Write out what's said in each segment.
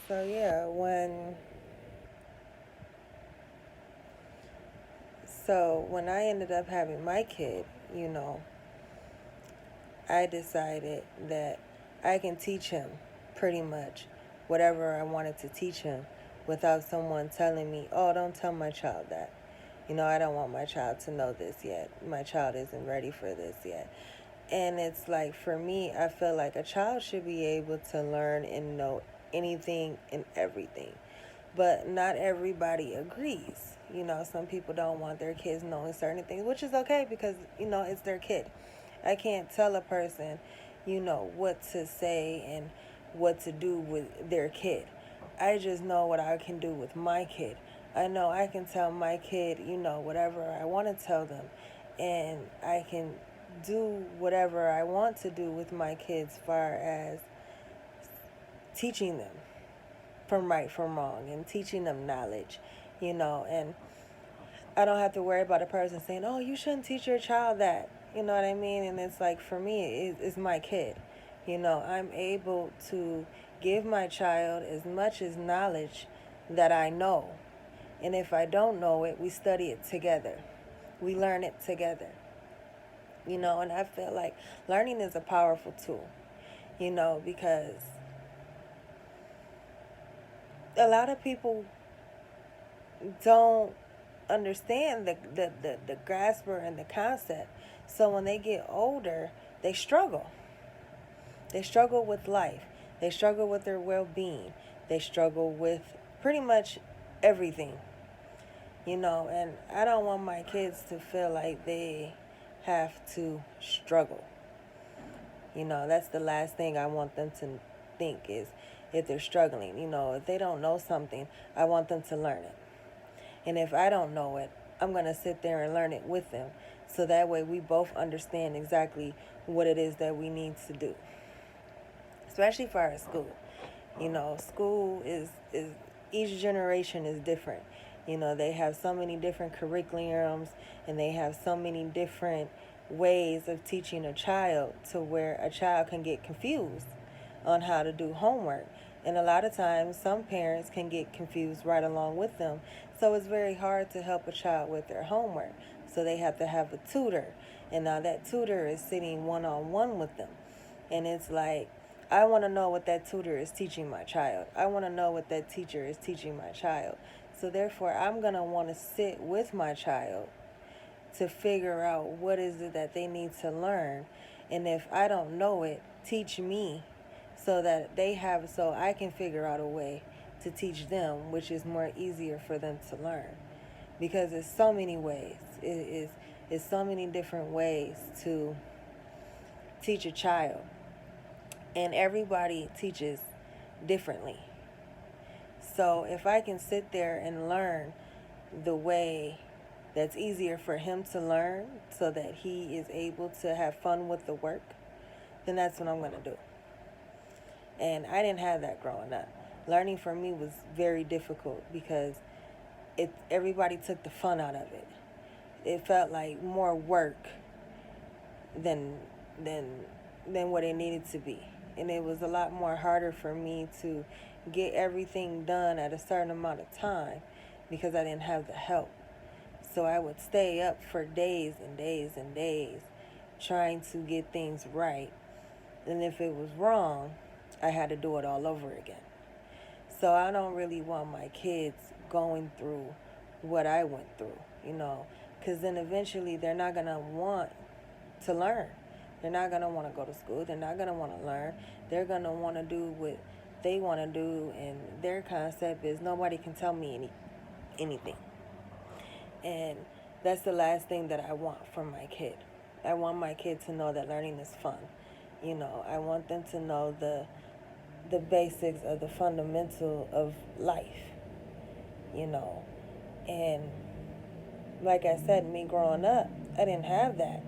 So yeah, when I ended up having my kid, you know, I decided that I can teach him pretty much whatever I wanted to teach him without someone telling me, "Oh, don't tell my child that." You know, I don't want my child to know this yet. My child isn't ready for this yet. And it's like, for me, I feel like a child should be able to learn and know anything and everything. But not everybody agrees. You know, some people don't want their kids knowing certain things, which is okay because, it's their kid. I can't tell a person, what to say and what to do with their kid. I just know what I can do with my kid. I know I can tell my kid, whatever I want to tell them. And I can do whatever I want to do with my kids as far as teaching them from right from wrong and teaching them knowledge, and I don't have to worry about a person saying, "Oh, you shouldn't teach your child that." You know what I mean? And it's like, for me, it's my kid. I'm able to give my child as much as knowledge that I know. And if I don't know it, we study it together. We learn it together. And I feel like learning is a powerful tool, because a lot of people don't understand the grasper and the concept. So when they get older, they struggle. They struggle with life. They struggle with their well being. They struggle with pretty much everything. And I don't want my kids to feel like they have to struggle. That's the last thing I want them to think is if they're struggling. If they don't know something, I want them to learn it. And if I don't know it, I'm going to sit there and learn it with them. So that way we both understand exactly what it is that we need to do. Especially for our school. School is each generation is different. They have so many different curriculums and they have so many different ways of teaching a child to where a child can get confused on how to do homework. And a lot of times, some parents can get confused right along with them. So it's very hard to help a child with their homework. So they have to have a tutor. And now that tutor is sitting one on one with them. And it's like, I want to know what that tutor is teaching my child. I want to know what that teacher is teaching my child. So therefore, I'm going to want to sit with my child to figure out what is it that they need to learn. And if I don't know it, teach me so I can figure out a way to teach them, which is more easier for them to learn. Because there's so many ways. It's so many different ways to teach a child. And everybody teaches differently. So if I can sit there and learn the way that's easier for him to learn so that he is able to have fun with the work, then that's what I'm going to do. And I didn't have that growing up. Learning for me was very difficult because everybody took the fun out of it. It felt like more work than than than what it needed to be. And it was a lot more harder for me to get everything done at a certain amount of time because I didn't have the help. So I would stay up for days and days and days trying to get things right. And if it was wrong, I had to do it all over again. So I don't really want my kids going through what I went through, because then eventually they're not going to want to learn. They're not going to want to go to school. They're not going to want to learn. They're going to want to do what they want to do, and their concept is nobody can tell me anything. And that's the last thing that I want from my kid. I want my kid to know that learning is fun. I want them to know the basics of the fundamental of life, you know. And like I said, me growing up, I didn't have that.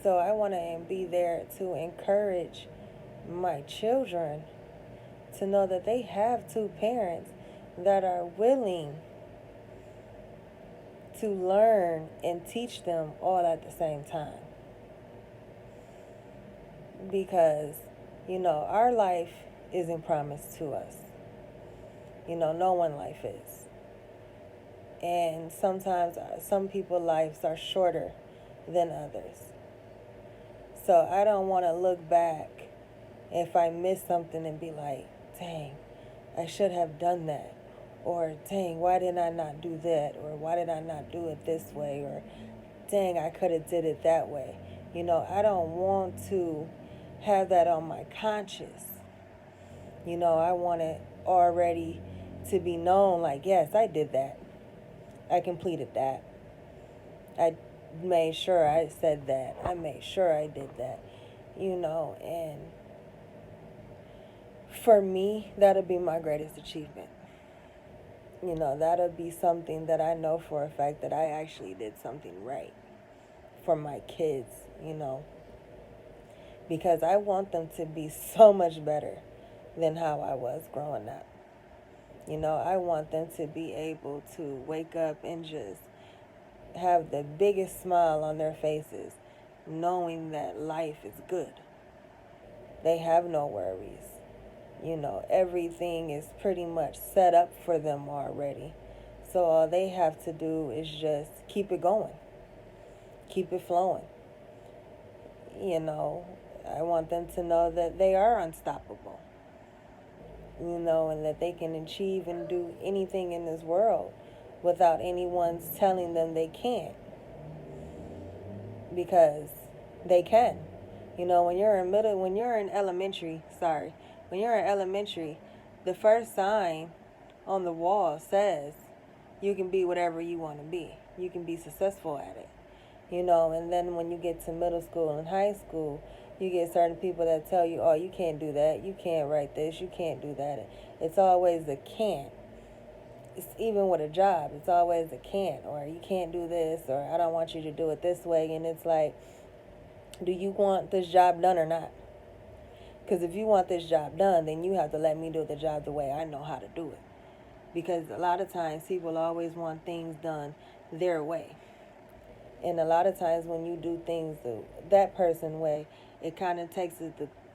So I want to be there to encourage my children to know that they have two parents that are willing to learn and teach them all at the same time. Because, our life isn't promised to us. No one life is. And sometimes some people's lives are shorter than others. So I don't want to look back if I miss something and be like, dang, I should have done that. Or, dang, why did I not do that? Or, why did I not do it this way? Or, dang, I could have did it that way. I don't want to have that on my conscience. I want it already to be known, like, yes, I did that. I completed that. I made sure I said that. I made sure I did that. And for me, that'll be my greatest achievement. That'll be something that I know for a fact that I actually did something right for my kids, because I want them to be so much better than how I was growing up. I want them to be able to wake up and just have the biggest smile on their faces, knowing that life is good. They have no worries. Everything is pretty much set up for them already. So all they have to do is just keep it going, keep it flowing. I want them to know that they are unstoppable, and that they can achieve and do anything in this world without anyone's telling them they can't, because they can. When you're in elementary, the first sign on the wall says you can be whatever you want to be. You can be successful at it. And then when you get to middle school and high school, you get certain people that tell you, oh, you can't do that, you can't write this, you can't do that. It's always a can't. It's even with a job, it's always a can't, or you can't do this, or I don't want you to do it this way. And it's like, do you want this job done or not? Because if you want this job done, then you have to let me do the job the way I know how to do it. Because a lot of times people always want things done their way. And a lot of times when you do things that person way, it kind of takes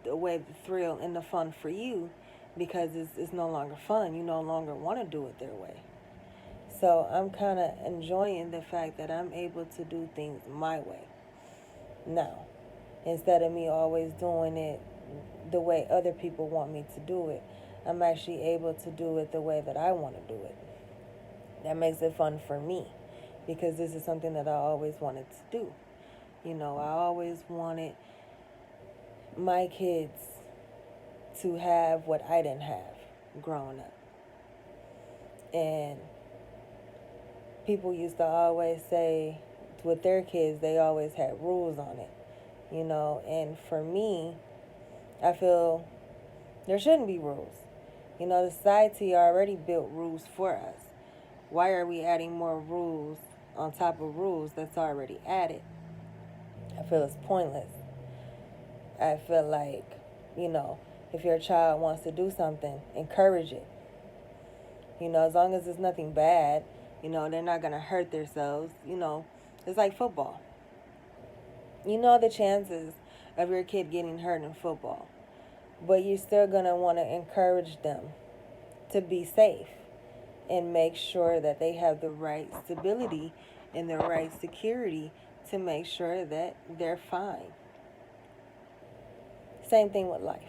away the thrill and the fun for you, because it's no longer fun. You no longer want to do it their way. So I'm kind of enjoying the fact that I'm able to do things my way now, instead of me always doing it the way other people want me to do it. I'm actually able to do it the way that I want to do it. That makes it fun for me, because this is something that I always wanted to do. I always wanted my kids to have what I didn't have growing up. And people used to always say with their kids, they always had rules on it. And for me, I feel there shouldn't be rules. The society already built rules for us. Why are we adding more rules on top of rules that's already added? I feel it's pointless. I feel like, if your child wants to do something, encourage it. As long as it's nothing bad, they're not going to hurt themselves. It's like football. The chances of your kid getting hurt in football, but you're still going to want to encourage them to be safe and make sure that they have the right stability and the right security to make sure that they're fine. Same thing with life.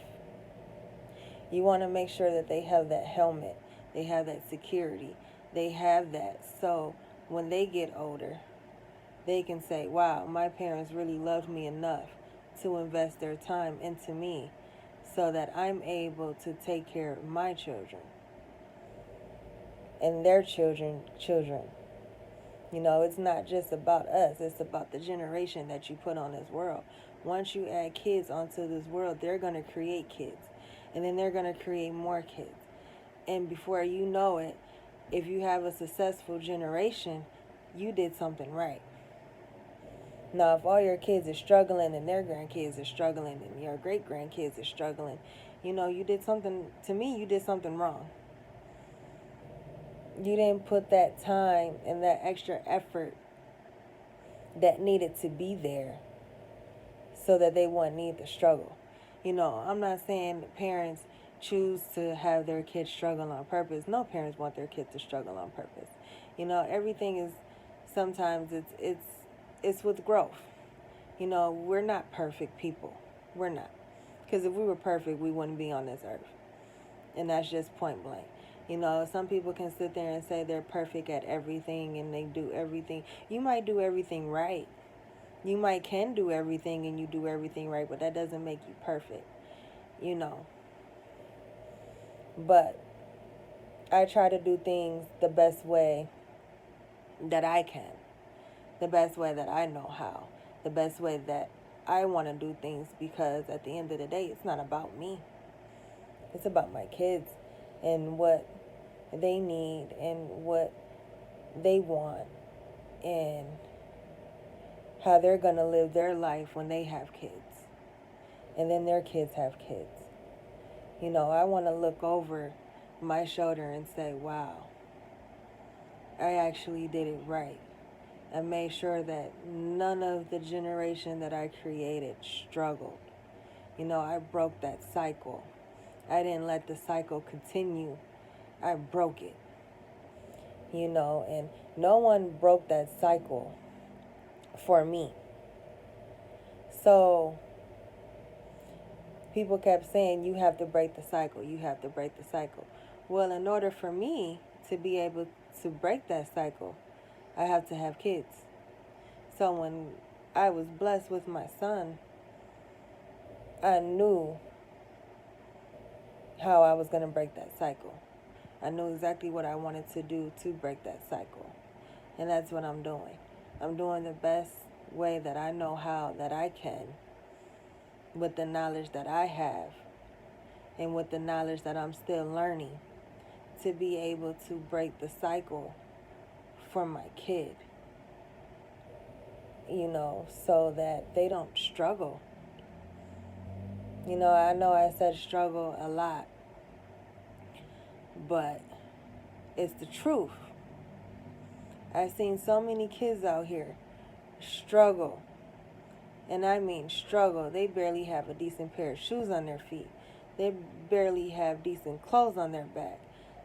You want to make sure that they have that helmet, they have that security, they have that, so when they get older, they can say, wow, my parents really loved me enough to invest their time into me so that I'm able to take care of my children and their children. It's not just about us, it's about the generation that you put on this world. Once you add kids onto this world, they're going to create kids, and then they're going to create more kids. And before you know it, if you have a successful generation, you did something right. Now, if all your kids are struggling and their grandkids are struggling and your great-grandkids are struggling, you did something, to me, you did something wrong. You didn't put that time and that extra effort that needed to be there so that they wouldn't need to struggle. I'm not saying parents choose to have their kids struggle on purpose. No parents want their kids to struggle on purpose. You know, everything is sometimes it's with growth. You know, we're not perfect people. We're not. Because if we were perfect, we wouldn't be on this earth. And that's just point blank. You know, some people can sit there and say they're perfect at everything and they do everything. You might do everything right. You might can do everything and you do everything right, but that doesn't make you perfect. You know. But I try to do things the best way that I can. The best way that I know how. The best way that I want to do things, because at the end of the day, it's not about me. It's about my kids and what they need and what they want and how they're going to live their life when they have kids and then their kids have kids. You know, I want to look over my shoulder and say, wow, I actually did it right. I made sure that none of the generation that I created struggled. You know, I broke that cycle. I didn't let the cycle continue. I broke it. You know, and no one broke that cycle for me. So people kept saying, you have to break the cycle. You have to break the cycle. Well, in order for me to be able to break that cycle, I have to have kids. So when I was blessed with my son, I knew how I was going to break that cycle. I knew exactly what I wanted to do to break that cycle. And that's what I'm doing. I'm doing the best way that I know how that I can, with the knowledge that I have and with the knowledge that I'm still learning, to be able to break the cycle for my kid. You know, so that they don't struggle. You know I said struggle a lot, but it's the truth. I've seen so many kids out here struggle. And I mean struggle. They barely have a decent pair of shoes on their feet. They barely have decent clothes on their back.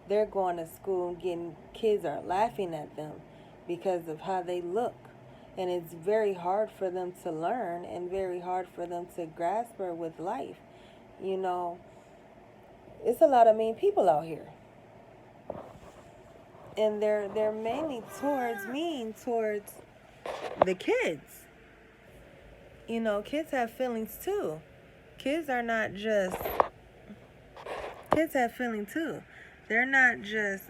They're going to school and kids are laughing at them because of how they look. And it's very hard for them to learn and very hard for them to grasp her with life. You know, it's a lot of mean people out here. And they're mainly mean towards the kids. You know, kids have feelings too. Kids are not just kids have feelings too. They're not just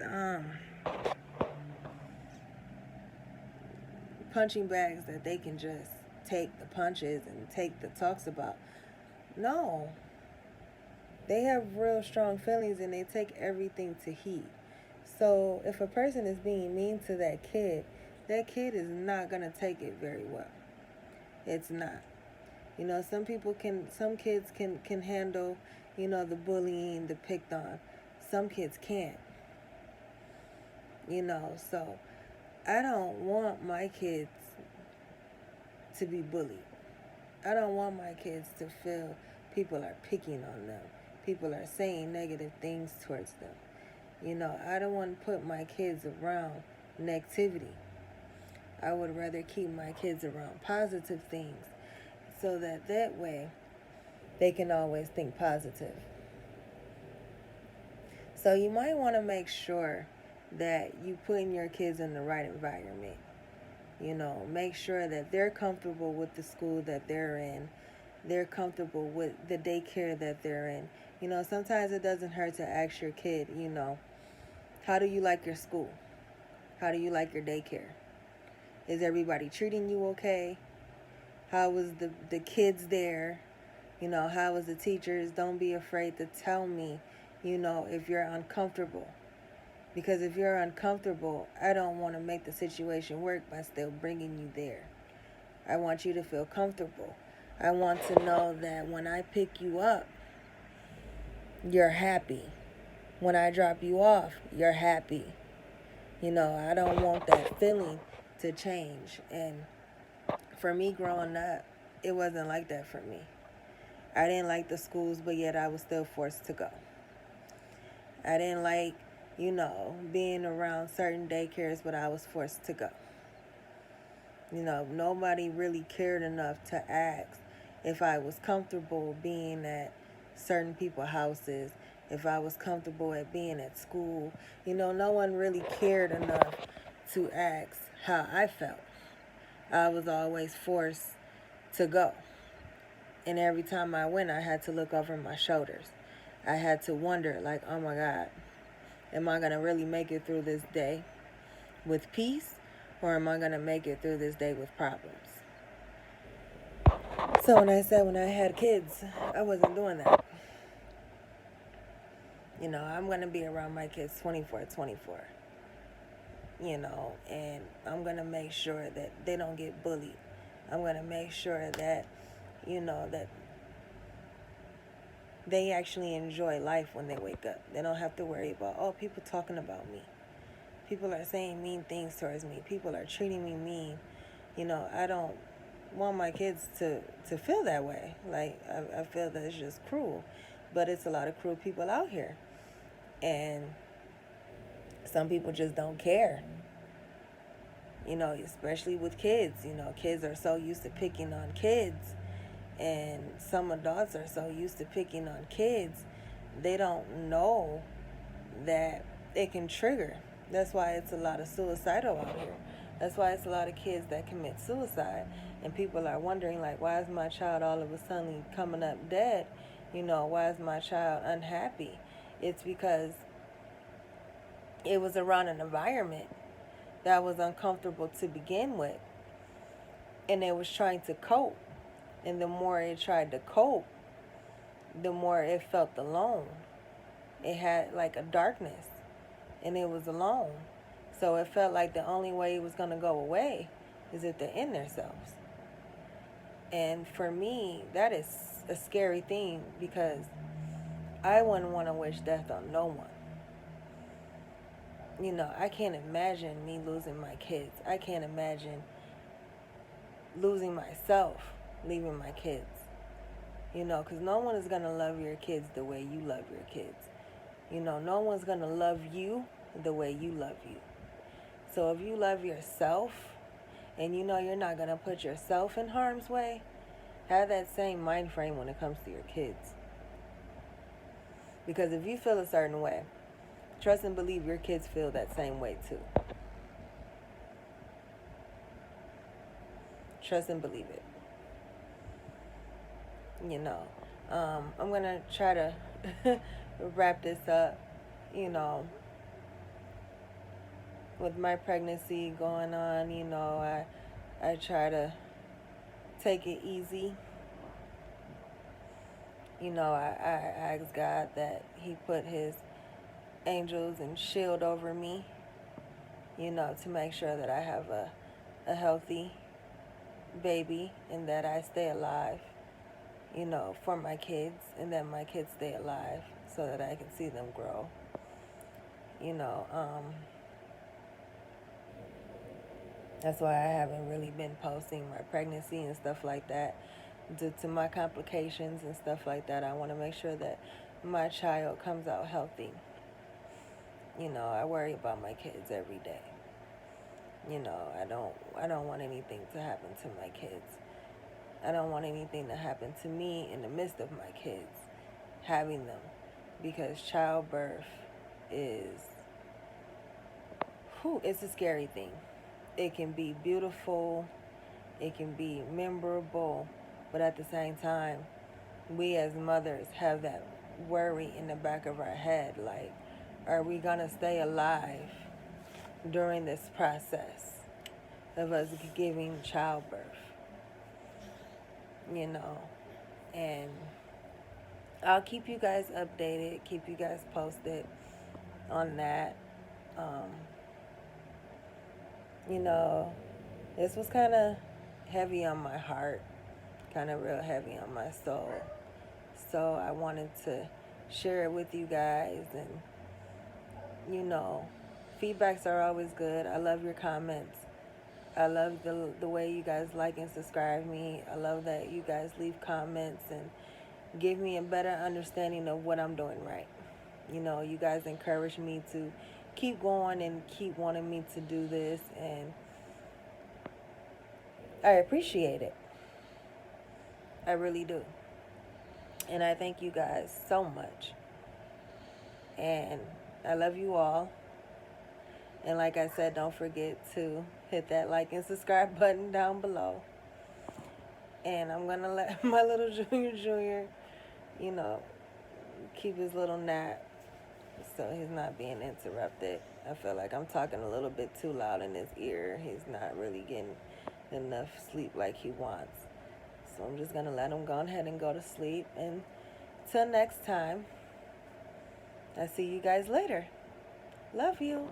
punching bags that they can just take the punches and take the talks about. No. They have real strong feelings and they take everything to heat. So if a person is being mean to that kid is not going to take it very well. It's not. You know, some kids can handle, you know, the bullying, the picked on. Some kids can't. You know, so I don't want my kids to be bullied. I don't want my kids to feel people are picking on them. People are saying negative things towards them. You know, I don't want to put my kids around negativity. I would rather keep my kids around positive things so that way they can always think positive. So you might want to make sure that you putting your kids in the right environment. You know, make sure that they're comfortable with the school that they're in. They're comfortable with the daycare that they're in. You know, sometimes it doesn't hurt to ask your kid, you know, how do you like your school? How do you like your daycare? Is everybody treating you okay? How was the kids there? You know, how was the teachers? Don't be afraid to tell me, you know, if you're uncomfortable. Because if you're uncomfortable, I don't want to make the situation work by still bringing you there. I want you to feel comfortable. I want to know that when I pick you up, you're happy. When I drop you off, you're happy. You know, I don't want that feeling to change. And for me growing up, it wasn't like that for me. I didn't like the schools, but yet I was still forced to go. I didn't like, being around certain daycares, but I was forced to go. Nobody really cared enough to ask if I was comfortable being at certain people's houses, if I was comfortable at being at school. No one really cared enough to ask how I felt. I was always forced to go. And every time I went, I had to look over my shoulders. I had to wonder, like, oh my God, am I going to really make it through this day with peace? Or am I going to make it through this day with problems? So when I had kids, I wasn't doing that. I'm going to be around my kids 24/24. And I'm going to make sure that they don't get bullied. I'm going to make sure that, that they actually enjoy life when they wake up. They don't have to worry about, oh, people talking about me. People are saying mean things towards me. People are treating me mean. I don't want my kids to feel that way. Like, I feel that it's just cruel. But it's a lot of cruel people out here. And some people just don't care. Especially with kids. Kids are so used to picking on kids. And some adults are so used to picking on kids, they don't know that it can trigger. That's why it's a lot of suicidal out here. That's why it's a lot of kids that commit suicide. And people are wondering, like, why is my child all of a sudden coming up dead? Why is my child unhappy? It's because it was around an environment that was uncomfortable to begin with. And it was trying to cope. And the more it tried to cope, the more it felt alone. It had like a darkness, and it was alone. So it felt like the only way it was going to go away is if they end themselves. And for me, that is a scary thing, because I wouldn't want to wish death on no one. I can't imagine me losing my kids. I can't imagine losing myself, leaving my kids. Because no one is going to love your kids the way you love your kids. No one's going to love you the way you love you. So if you love yourself, and you're not going to put yourself in harm's way, have that same mind frame when it comes to your kids. Because if you feel a certain way, trust and believe your kids feel that same way too. Trust and believe it. I'm going to try to wrap this up, with my pregnancy going on. I try to take it easy. I ask God that He put His angels and shield over me, to make sure that I have a healthy baby, and that I stay alive, for my kids, and that my kids stay alive so that I can see them grow. That's why I haven't really been posting my pregnancy and stuff like that, due to my complications and stuff like that. I want to make sure that my child comes out healthy. I worry about my kids every day. I don't want anything to happen to my kids. I don't want anything to happen to me in the midst of my kids having them, because childbirth it's a scary thing. It can be beautiful, it can be memorable, but at the same time, we as mothers have that worry in the back of our head, like, are we gonna stay alive during this process of us giving childbirth? And I'll keep you guys updated, keep you guys posted on that. This was kind of heavy on my heart, kind of real heavy on my soul. So I wanted to share it with you guys, and feedbacks are always good. I love your comments. I love the way you guys like and subscribe me. I love that you guys leave comments and give me a better understanding of what I'm doing right. You know, you guys encourage me to keep going and keep wanting me to do this, and I appreciate it. I really do. And I thank you guys so much. And I love you all. And like I said, don't forget to hit that like and subscribe button down below. And I'm going to let my little Junior, you know, keep his little nap so he's not being interrupted. I feel like I'm talking a little bit too loud in his ear. He's not really getting enough sleep like he wants. So I'm just going to let him go ahead and go to sleep. And till next time, I'll see you guys later. Love you.